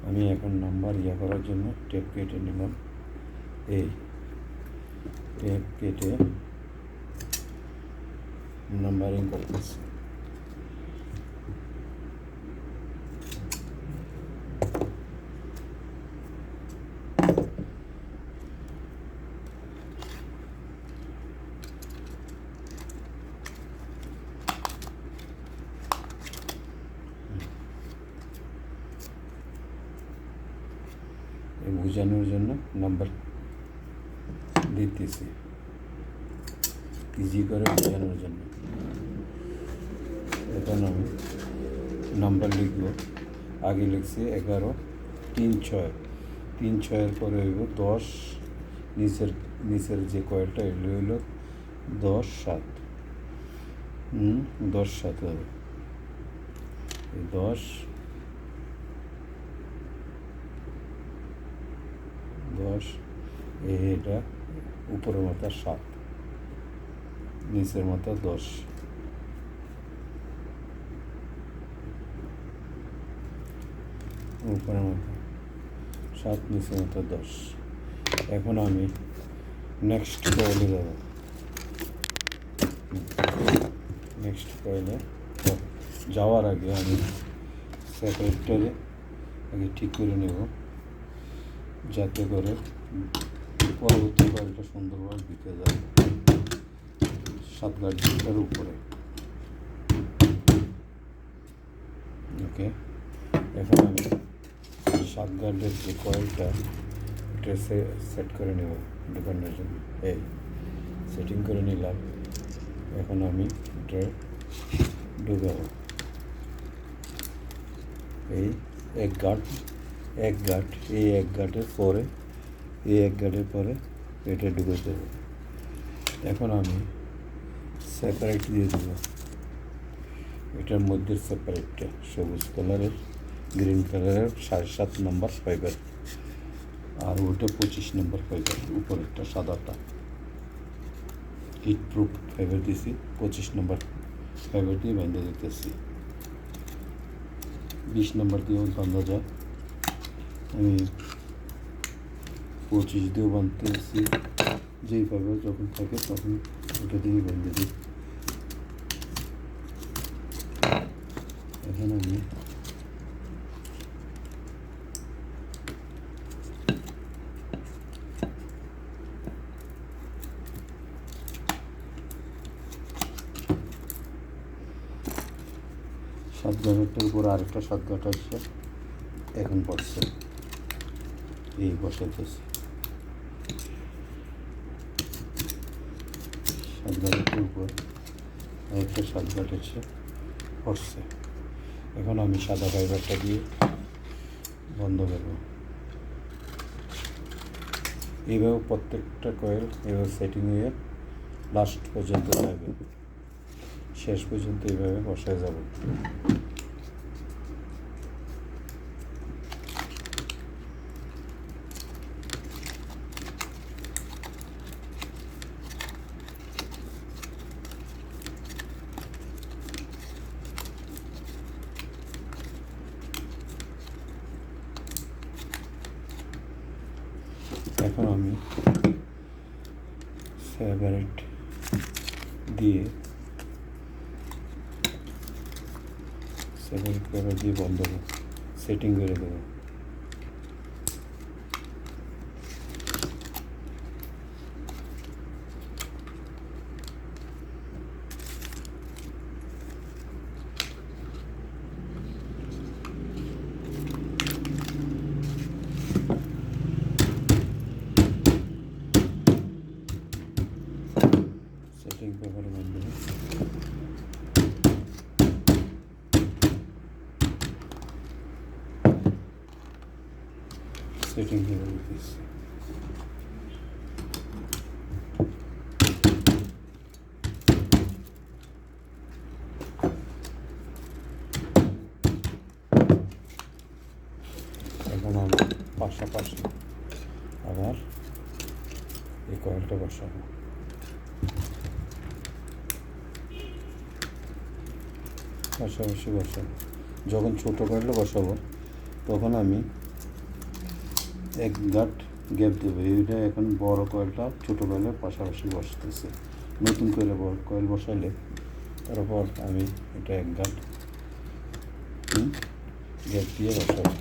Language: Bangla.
আমি এখন নাম্বার করার জন্য টেপ কেটে নিলাম। এই টেপ কেটে নাম্বারিং করতেছি। বোঝানোর জন্য নাম্বার দিতেছি, ইজি করে বোঝানোর জন্য। এখন আমি নাম্বার লিখব। আগে লিখছি 11, 3, 6, 3, 6-এর পরে হইব 10, নিচের যে কয়েলটা এগুলো হইল 10, 7, 10, 7 হবে। 10, 10 এটা উপরের মাথা 7, নিচের মাথা 10। উপরের মাথা 7, নিচের মাথা 10। এখন আমি নেক্সট কয়েলে যাব। নেক্সট কয়েলে যাওয়ার আগে আমি সেপারেটরে আগে ঠিক করে নেব, যাতে করে পরবর্তী কয়েলটা সুন্দরভাবে দিতে যাবে 7 গার্ডের উপরে। ওকে, এখন আমি 7 গার্ডের যে কয়েলটা ড্রেসে সেট করে নেব ঢুকানোর জন্য। এই সেটিং করে নিলাম। এখন আমি ড্রে ঢুকাবো। এই এক গার্ড, এই এক গার্ডের পরে এটা ঢুকে দেবো। এখন আমি সেপারেট দিয়ে দেবো। এটার মধ্যে সেপারেটটা সবুজ কালারের, গ্রিন কালারের 7.5 নম্বর ফাইবার, আর ওইটা 25 নম্বর ফাইবার। উপরেরটা সাদাটা হিট প্রুফ ফাইবার দিয়েছি, 25 নম্বর ফাইবার দিয়ে বেঁধে দিতেছি। 20 নম্বর দিয়েও বাঁধা যায়, আমি 25 দিয়েও বাঁধতেছি। যেই ফাইবার যখন থাকে তখন ওটা দিয়ে বেঁধে দিই। এখন আমি সাত গাঁটের উপর আরেকটা 7 গাঁট আসছে, এখন পড়ছে। এই বসাইতেছি 7 গাঁটের উপর আরেকটা 7 গাঁট এসে পড়ছে। এখন আমি সাদা ফাইবারটা দিয়ে বন্ধ করব। এইভাবে প্রত্যেকটা কয়েল এইভাবে সেটিং হয়ে লাস্ট পর্যন্ত যাবে, শেষ পর্যন্ত এইভাবে বসায় যাব। এখন আমি সেপারেট দিয়ে বন্ধ সেটিং করে দেবো। সেটিং পেপারে বন্ধ সেটিং পেপার দিচ্ছি। এখন আমি পাশাপাশি আবার এই কয়েলটা বসাবো। পাশাপাশি বসাবো। যখন ছোটো কয়েলটা বসাবো তখন আমি এক গাঁট গ্যাপ দেবো। এইটা এখন বড় কয়েলটা ছোটো কয়েলের পাশাপাশি বসতেছে। নতুন করে বড় কয়েল বসাইলে তারপর আমি এটা এক গাঁট গ্যাপ দিয়ে বসাবো।